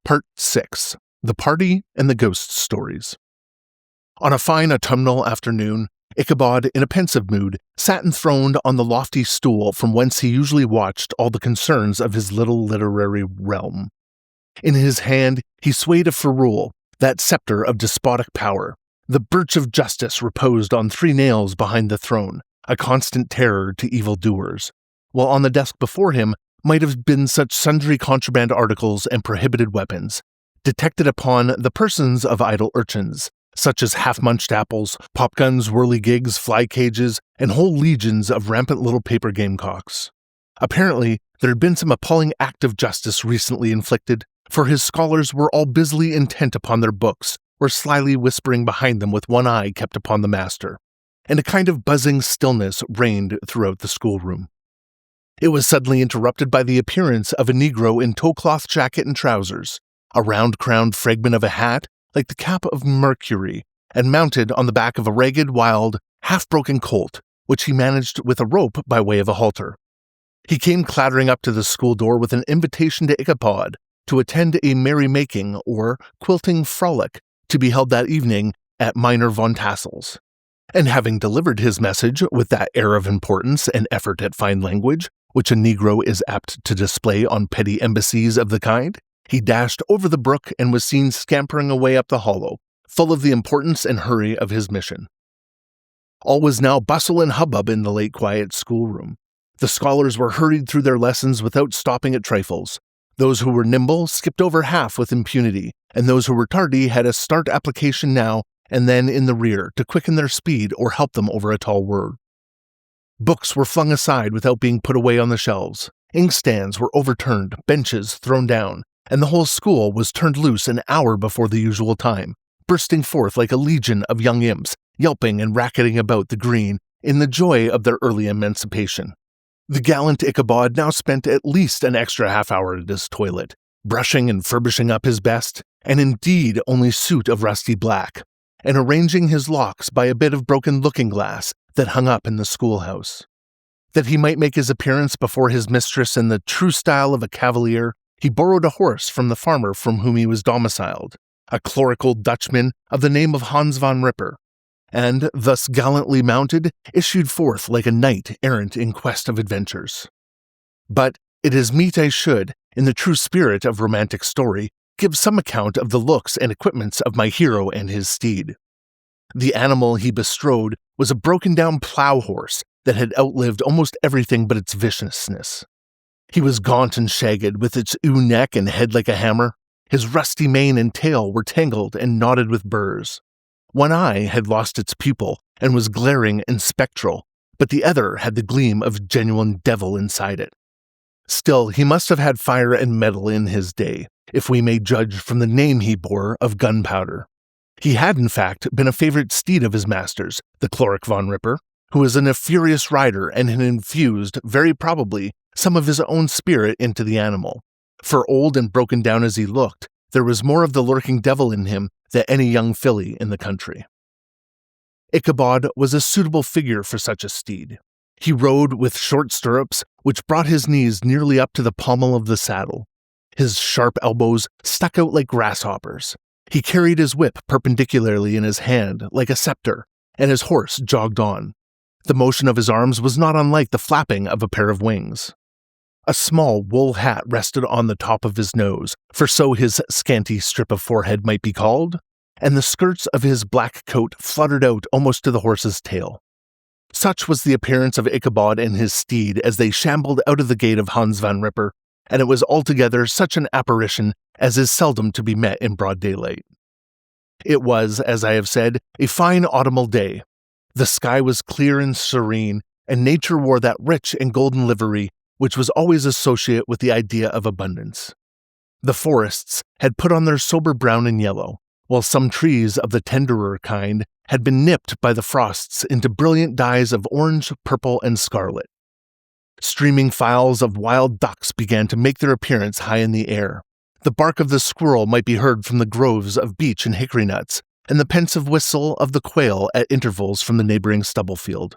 Part 6. The Party and the Ghost Stories. On a fine autumnal afternoon, Ichabod, in a pensive mood, sat enthroned on the lofty stool from whence he usually watched all the concerns of his little literary realm. In his hand he swayed a ferule, that scepter of despotic power. The birch of justice reposed on 3 nails behind the throne, a constant terror to evildoers, while on the desk before him might have been such sundry contraband articles and prohibited weapons, detected upon the persons of idle urchins, such as half-munched apples, popguns, whirligigs, fly-cages, and whole legions of rampant little paper gamecocks. Apparently, there had been some appalling act of justice recently inflicted, for his scholars were all busily intent upon their books, or slyly whispering behind them with one eye kept upon the master, and a kind of buzzing stillness reigned throughout the schoolroom. It was suddenly interrupted by the appearance of a Negro in tow-cloth jacket and trousers, a round-crowned fragment of a hat like the cap of Mercury, and mounted on the back of a ragged, wild, half-broken colt, which he managed with a rope by way of a halter. He came clattering up to the school door with an invitation to Ichabod to attend a merry-making or quilting frolic to be held that evening at Miner von Tassel's. And having delivered his message with that air of importance and effort at fine language, which a Negro is apt to display on petty embassies of the kind, he dashed over the brook and was seen scampering away up the hollow, full of the importance and hurry of his mission. All was now bustle and hubbub in the late quiet schoolroom. The scholars were hurried through their lessons without stopping at trifles. Those who were nimble skipped over half with impunity, and those who were tardy had a start application now and then in the rear to quicken their speed or help them over a tall word. Books were flung aside without being put away on the shelves. Inkstands were overturned, benches thrown down, and the whole school was turned loose an hour before the usual time, bursting forth like a legion of young imps, yelping and racketing about the green in the joy of their early emancipation. The gallant Ichabod now spent at least an extra half-hour at his toilet, brushing and furbishing up his best, and indeed only suit of rusty black, and arranging his locks by a bit of broken looking-glass that hung up in the schoolhouse. That he might make his appearance before his mistress in the true style of a cavalier, he borrowed a horse from the farmer from whom he was domiciled, a chloric old Dutchman of the name of Hans von Ripper, and, thus gallantly mounted, issued forth like a knight errant in quest of adventures. But it is meet I should, in the true spirit of romantic story, give some account of the looks and equipments of my hero and his steed. The animal he bestrode was a broken-down plough horse that had outlived almost everything but its viciousness. He was gaunt and shagged, with its ewe neck and head like a hammer. His rusty mane and tail were tangled and knotted with burrs. One eye had lost its pupil and was glaring and spectral, but the other had the gleam of genuine devil inside it. Still, he must have had fire and metal in his day, if we may judge from the name he bore of gunpowder. He had, in fact, been a favorite steed of his master's, the chloric von Ripper, who was a furious rider and had infused, very probably, some of his own spirit into the animal. For old and broken down as he looked, there was more of the lurking devil in him than any young filly in the country. Ichabod was a suitable figure for such a steed. He rode with short stirrups, which brought his knees nearly up to the pommel of the saddle. His sharp elbows stuck out like grasshoppers. He carried his whip perpendicularly in his hand, like a scepter, and his horse jogged on. The motion of his arms was not unlike the flapping of a pair of wings. A small wool hat rested on the top of his nose, for so his scanty strip of forehead might be called, and the skirts of his black coat fluttered out almost to the horse's tail. Such was the appearance of Ichabod and his steed as they shambled out of the gate of Hans von Ripper, and it was altogether such an apparition as is seldom to be met in broad daylight. It was, as I have said, a fine autumnal day. The sky was clear and serene, and nature wore that rich and golden livery which was always associated with the idea of abundance. The forests had put on their sober brown and yellow, while some trees of the tenderer kind had been nipped by the frosts into brilliant dyes of orange, purple, and scarlet. Streaming files of wild ducks began to make their appearance high in the air. The bark of the squirrel might be heard from the groves of beech and hickory nuts, and the pensive whistle of the quail at intervals from the neighboring stubble field.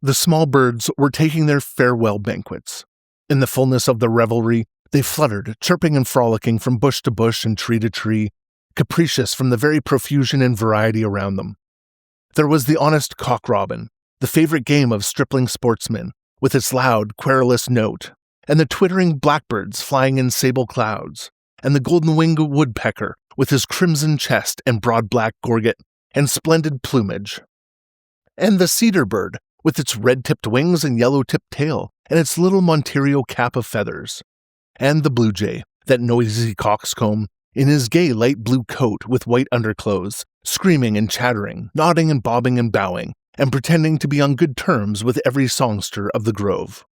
The small birds were taking their farewell banquets. In the fullness of the revelry, They fluttered, chirping and frolicking from bush to bush and tree to tree, capricious from the very profusion and variety around them. There was the honest cock-robin, the favorite game of stripling sportsmen, with its loud, querulous note, and the twittering blackbirds flying in sable clouds, and the golden-winged woodpecker with his crimson chest and broad black gorget and splendid plumage, and the cedar bird with its red-tipped wings and yellow-tipped tail and its little Monterio cap of feathers, and the blue jay, that noisy coxcomb, in his gay light blue coat with white underclothes, screaming and chattering, nodding and bobbing and bowing, and pretending to be on good terms with every songster of the grove.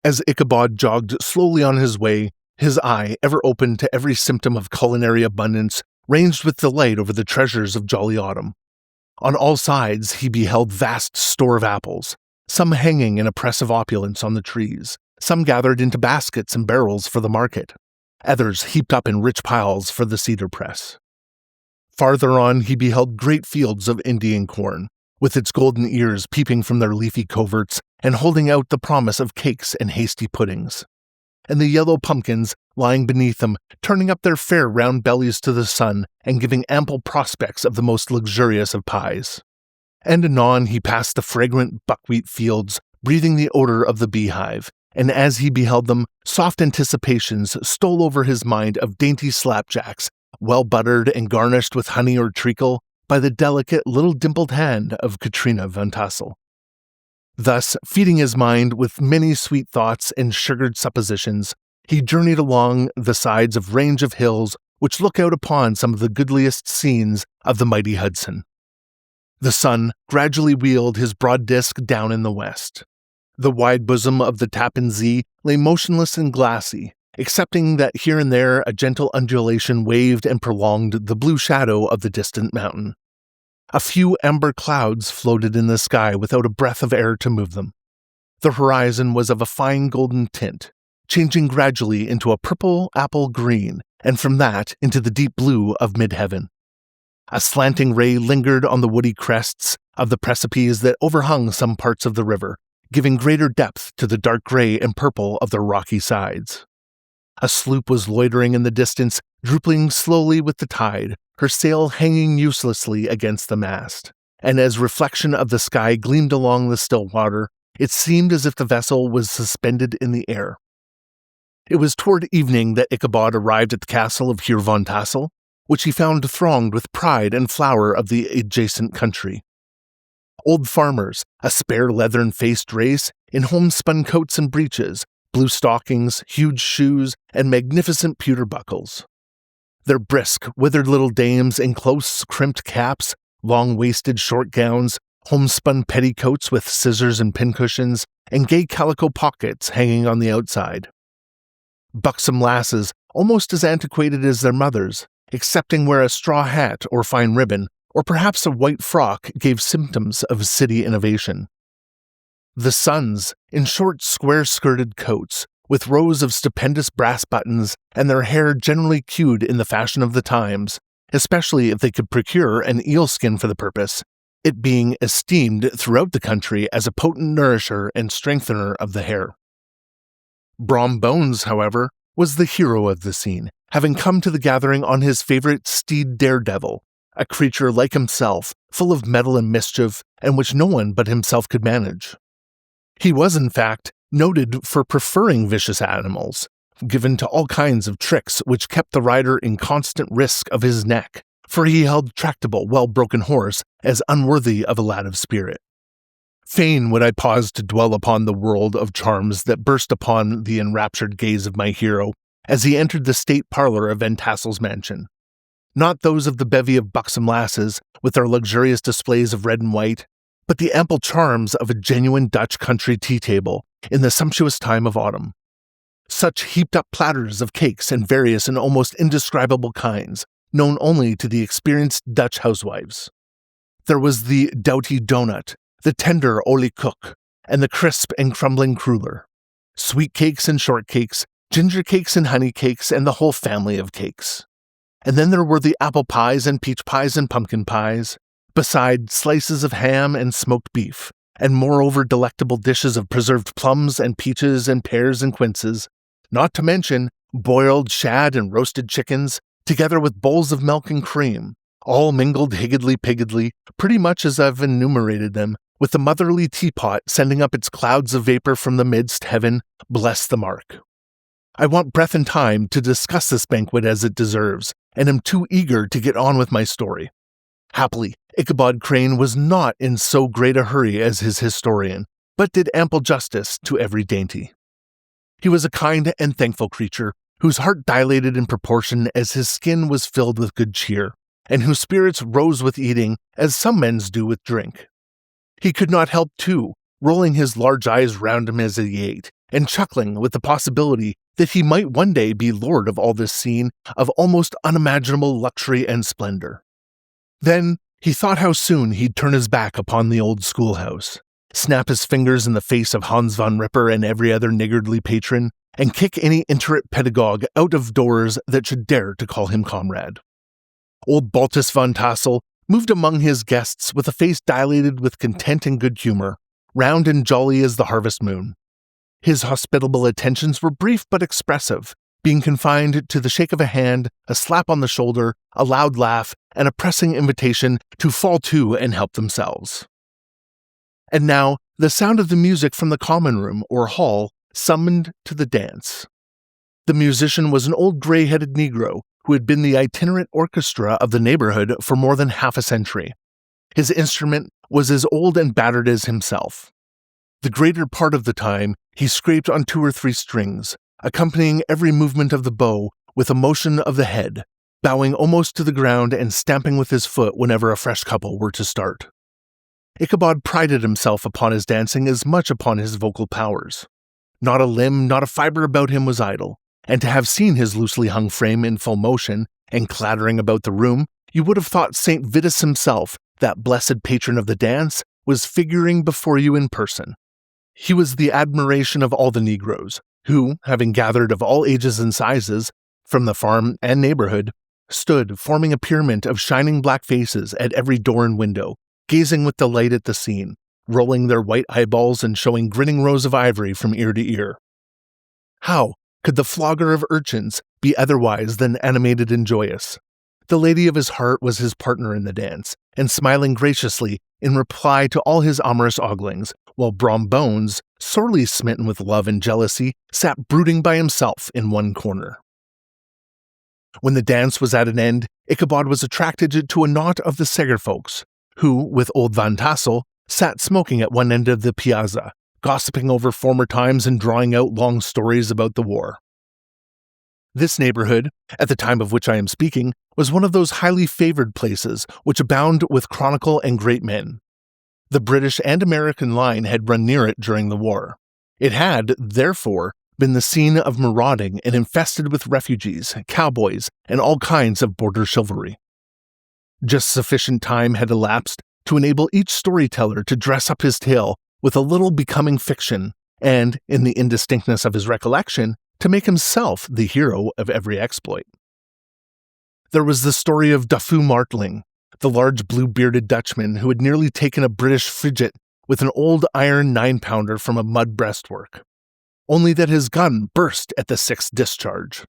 As Ichabod jogged slowly on his way, his eye, ever open to every symptom of culinary abundance, ranged with delight over the treasures of jolly autumn. On all sides he beheld vast store of apples, some hanging in oppressive opulence on the trees, some gathered into baskets and barrels for the market, others heaped up in rich piles for the cedar press. Farther on he beheld great fields of Indian corn, with its golden ears peeping from their leafy coverts and holding out the promise of cakes and hasty puddings, and the yellow pumpkins lying beneath them, turning up their fair round bellies to the sun and giving ample prospects of the most luxurious of pies. And anon he passed the fragrant buckwheat fields, breathing the odor of the beehive, and as he beheld them, soft anticipations stole over his mind of dainty slapjacks, well buttered and garnished with honey or treacle by the delicate little dimpled hand of Katrina van Tassel. Thus, feeding his mind with many sweet thoughts and sugared suppositions, he journeyed along the sides of range of hills which look out upon some of the goodliest scenes of the mighty Hudson. The sun gradually wheeled his broad disk down in the west. The wide bosom of the Tappan Zee lay motionless and glassy, excepting that here and there a gentle undulation waved and prolonged the blue shadow of the distant mountain. A few amber clouds floated in the sky without a breath of air to move them. The horizon was of a fine golden tint, changing gradually into a purple apple green, and from that into the deep blue of mid-heaven. A slanting ray lingered on the woody crests of the precipices that overhung some parts of the river, giving greater depth to the dark gray and purple of their rocky sides. A sloop was loitering in the distance, drooping slowly with the tide, her sail hanging uselessly against the mast, and as reflection of the sky gleamed along the still water, it seemed as if the vessel was suspended in the air. It was toward evening that Ichabod arrived at the castle of Heer von Tassel, which he found thronged with pride and flower of the adjacent country. Old farmers, a spare leathern-faced race, in homespun coats and breeches, blue stockings, huge shoes, and magnificent pewter buckles. Their brisk, withered little dames in close, crimped caps, long-waisted short gowns, homespun petticoats with scissors and pincushions, and gay calico pockets hanging on the outside. Buxom lasses, almost as antiquated as their mothers, excepting where a straw hat or fine ribbon, or perhaps a white frock gave symptoms of city innovation. The sons, in short square-skirted coats, with rows of stupendous brass buttons, and their hair generally queued in the fashion of the times, especially if they could procure an eel skin for the purpose, it being esteemed throughout the country as a potent nourisher and strengthener of the hair. Brom Bones, however, was the hero of the scene, having come to the gathering on his favorite steed Daredevil, a creature like himself, full of mettle and mischief, and which no one but himself could manage. He was, in fact, noted for preferring vicious animals, given to all kinds of tricks which kept the rider in constant risk of his neck, for he held tractable, well-broken horse as unworthy of a lad of spirit. Fain would I pause to dwell upon the world of charms that burst upon the enraptured gaze of my hero as he entered the state parlor of Van Tassel's mansion. Not those of the bevy of buxom lasses, with their luxurious displays of red and white, but the ample charms of a genuine Dutch country tea-table in the sumptuous time of autumn. Such heaped-up platters of cakes and various and almost indescribable kinds, known only to the experienced Dutch housewives. There was the doughty donut, the tender olie koek, and the crisp and crumbling cruller, sweet cakes and shortcakes, ginger cakes and honey cakes, and the whole family of cakes. And then there were the apple pies and peach pies and pumpkin pies, beside slices of ham and smoked beef, and moreover delectable dishes of preserved plums and peaches and pears and quinces, not to mention boiled shad and roasted chickens, together with bowls of milk and cream, all mingled higgledy-piggledy, pretty much as I've enumerated them, with the motherly teapot sending up its clouds of vapor from the midst heaven, bless the mark. I want breath and time to discuss this banquet as it deserves, and am too eager to get on with my story. Happily, Ichabod Crane was not in so great a hurry as his historian, but did ample justice to every dainty. He was a kind and thankful creature, whose heart dilated in proportion as his skin was filled with good cheer, and whose spirits rose with eating as some men's do with drink. He could not help, too, rolling his large eyes round him as he ate, and chuckling with the possibility that he might one day be lord of all this scene of almost unimaginable luxury and splendor. Then he thought how soon he'd turn his back upon the old schoolhouse, snap his fingers in the face of Hans von Ripper and every other niggardly patron, and kick any iterate pedagogue out of doors that should dare to call him comrade. Old Baltus von Tassel moved among his guests with a face dilated with content and good humor, round and jolly as the harvest moon. His hospitable attentions were brief but expressive, being confined to the shake of a hand, a slap on the shoulder, a loud laugh, and a pressing invitation to fall to and help themselves. And now, the sound of the music from the common room or hall summoned to the dance. The musician was an old gray-headed Negro who had been the itinerant orchestra of the neighborhood for more than half a century. His instrument was as old and battered as himself. The greater part of the time, he scraped on 2 or 3 strings, accompanying every movement of the bow with a motion of the head, bowing almost to the ground and stamping with his foot whenever a fresh couple were to start. Ichabod prided himself upon his dancing as much upon his vocal powers. Not a limb, not a fiber about him was idle, and to have seen his loosely hung frame in full motion and clattering about the room, you would have thought St. Vitus himself, that blessed patron of the dance, was figuring before you in person. He was the admiration of all the Negroes, who, having gathered of all ages and sizes, from the farm and neighborhood, stood forming a pyramid of shining black faces at every door and window, gazing with delight at the scene, rolling their white eyeballs and showing grinning rows of ivory from ear to ear. How could the flogger of urchins be otherwise than animated and joyous? The lady of his heart was his partner in the dance, and smiling graciously in reply to all his amorous oglings, while Brom Bones, sorely smitten with love and jealousy, sat brooding by himself in one corner. When the dance was at an end, Ichabod was attracted to a knot of the Sager folks, who, with old Van Tassel, sat smoking at one end of the piazza, gossiping over former times and drawing out long stories about the war. This neighborhood, at the time of which I am speaking, was one of those highly favored places which abound with chronicle and great men. The British and American line had run near it during the war. It had, therefore, been the scene of marauding and infested with refugees, cowboys, and all kinds of border chivalry. Just sufficient time had elapsed to enable each storyteller to dress up his tale with a little becoming fiction, and, in the indistinctness of his recollection, to make himself the hero of every exploit. There was the story of Dafu Martling, the large blue-bearded Dutchman who had nearly taken a British frigate with an old iron 9-pounder from a mud breastwork, only that his gun burst at the 6th discharge.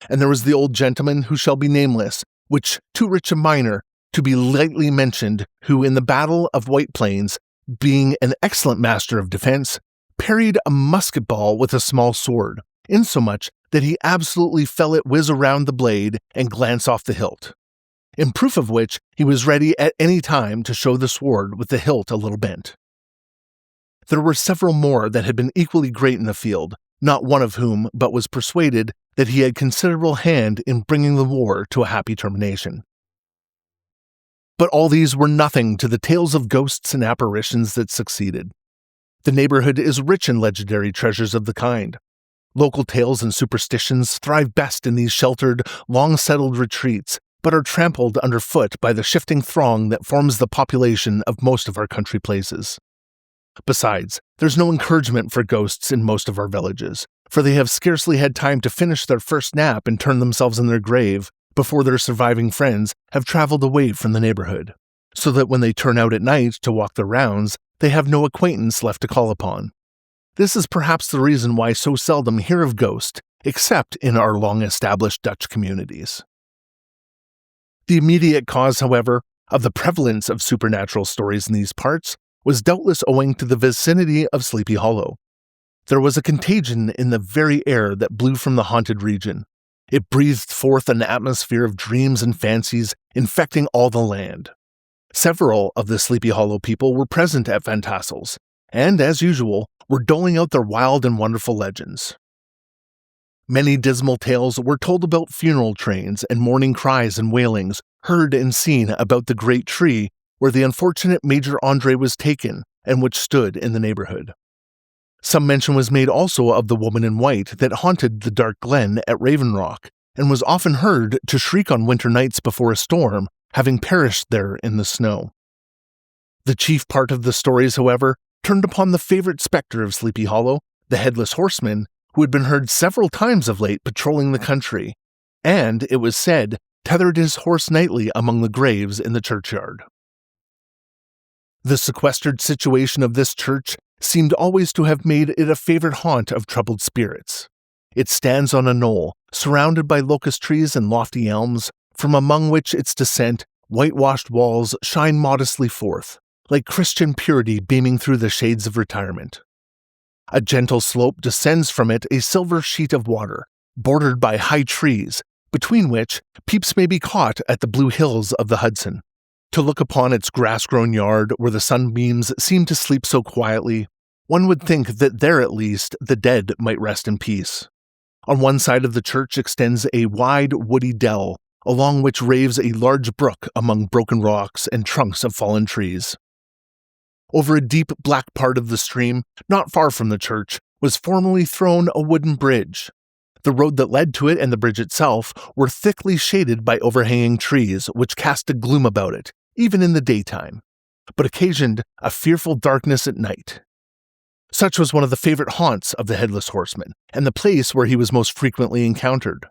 And there was the old gentleman who shall be nameless, which too rich a minor to be lightly mentioned, who in the Battle of White Plains, being an excellent master of defense, parried a musket ball with a small sword, insomuch that he absolutely fell it whiz around the blade and glance off the hilt, in proof of which he was ready at any time to show the sword with the hilt a little bent. There were several more that had been equally great in the field, not one of whom but was persuaded that he had considerable hand in bringing the war to a happy termination. But all these were nothing to the tales of ghosts and apparitions that succeeded. The neighborhood is rich in legendary treasures of the kind. Local tales and superstitions thrive best in these sheltered, long-settled retreats, but are trampled underfoot by the shifting throng that forms the population of most of our country places. Besides, there's no encouragement for ghosts in most of our villages, for they have scarcely had time to finish their first nap and turn themselves in their grave before their surviving friends have traveled away from the neighborhood, so that when they turn out at night to walk their rounds, they have no acquaintance left to call upon. This is perhaps the reason why so seldom hear of ghosts except in our long-established Dutch communities. The immediate cause, however, of the prevalence of supernatural stories in these parts was doubtless owing to the vicinity of Sleepy Hollow. There was a contagion in the very air that blew from the haunted region. It breathed forth an atmosphere of dreams and fancies, infecting all the land. Several of the Sleepy Hollow people were present at Van Tassel's, and, as usual, were doling out their wild and wonderful legends. Many dismal tales were told about funeral trains and mourning cries and wailings heard and seen about the great tree where the unfortunate Major Andre was taken and which stood in the neighborhood. Some mention was made also of the woman in white that haunted the dark glen at Raven Rock and was often heard to shriek on winter nights before a storm, having perished there in the snow. The chief part of the stories, however, turned upon the favorite specter of Sleepy Hollow, the Headless Horseman, who had been heard several times of late patrolling the country, and, it was said, tethered his horse nightly among the graves in the churchyard. The sequestered situation of this church seemed always to have made it a favorite haunt of troubled spirits. It stands on a knoll, surrounded by locust trees and lofty elms, from among which its descent, whitewashed walls shine modestly forth, like Christian purity beaming through the shades of retirement. A gentle slope descends from it a silver sheet of water, bordered by high trees, between which peeps may be caught at the blue hills of the Hudson. To look upon its grass-grown yard where the sunbeams seem to sleep so quietly, one would think that there at least the dead might rest in peace. On one side of the church extends a wide woody dell, along which raves a large brook among broken rocks and trunks of fallen trees. Over a deep black part of the stream, not far from the church, was formerly thrown a wooden bridge. The road that led to it and the bridge itself were thickly shaded by overhanging trees, which cast a gloom about it, even in the daytime, but occasioned a fearful darkness at night. Such was one of the favorite haunts of the Headless Horseman, and the place where he was most frequently encountered.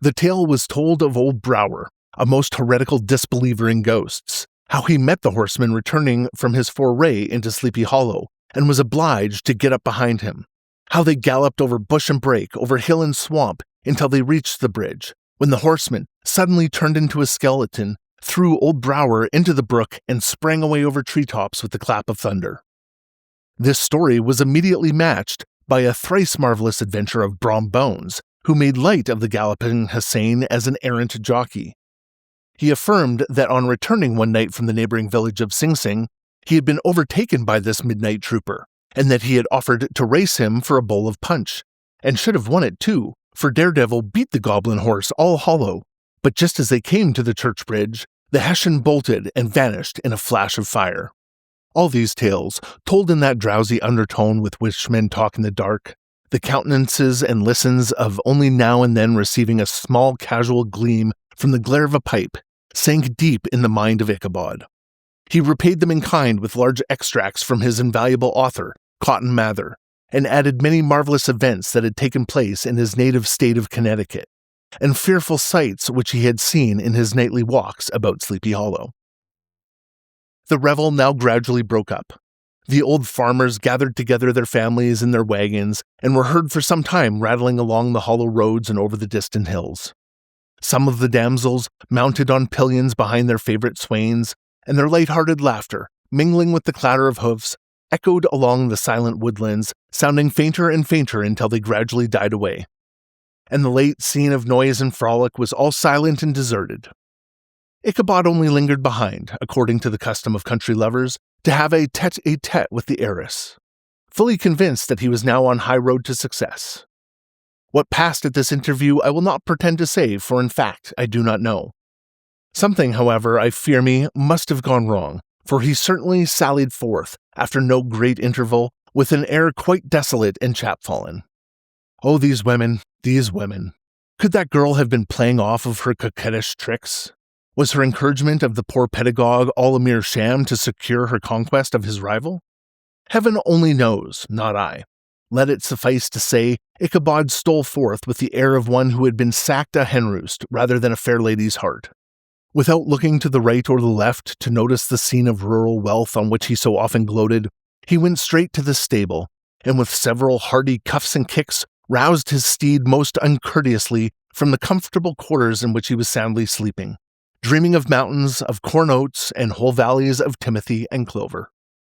The tale was told of old Brower, a most heretical disbeliever in ghosts, how he met the horseman returning from his foray into Sleepy Hollow, and was obliged to get up behind him, how they galloped over bush and brake, over hill and swamp, until they reached the bridge, when the horseman suddenly turned into a skeleton, threw old Brower into the brook, and sprang away over treetops with the clap of thunder. This story was immediately matched by a thrice marvelous adventure of Brom Bones, who made light of the galloping Hussein as an errant jockey. He affirmed that on returning one night from the neighboring village of Sing Sing, he had been overtaken by this midnight trooper, and that he had offered to race him for a bowl of punch, and should have won it too, for Daredevil beat the goblin horse all hollow, but just as they came to the church bridge, the Hessian bolted and vanished in a flash of fire. All these tales, told in that drowsy undertone with which men talk in the dark, the countenances and listens of only now and then receiving a small casual gleam from the glare of a pipe, sank deep in the mind of Ichabod. He repaid them in kind with large extracts from his invaluable author, Cotton Mather, and added many marvelous events that had taken place in his native state of Connecticut, and fearful sights which he had seen in his nightly walks about Sleepy Hollow. The revel now gradually broke up. The old farmers gathered together their families in their wagons and were heard for some time rattling along the hollow roads and over the distant hills. Some of the damsels mounted on pillions behind their favorite swains, and their light-hearted laughter, mingling with the clatter of hoofs, echoed along the silent woodlands, sounding fainter and fainter until they gradually died away. And the late scene of noise and frolic was all silent and deserted. Ichabod only lingered behind, according to the custom of country lovers, to have a tete-a-tete with the heiress, fully convinced that he was now on high road to success. What passed at this interview I will not pretend to say, for in fact I do not know. Something, however, I fear me, must have gone wrong, for he certainly sallied forth, after no great interval, with an air quite desolate and chapfallen. Oh, these women, these women. Could that girl have been playing off of her coquettish tricks? Was her encouragement of the poor pedagogue all a mere sham to secure her conquest of his rival? Heaven only knows, not I. Let it suffice to say, Ichabod stole forth with the air of one who had been sacked a hen-roost rather than a fair lady's heart. Without looking to the right or the left to notice the scene of rural wealth on which he so often gloated, he went straight to the stable, and with several hearty cuffs and kicks, roused his steed most uncourteously from the comfortable quarters in which he was soundly sleeping, dreaming of mountains of corn oats and whole valleys of timothy and clover.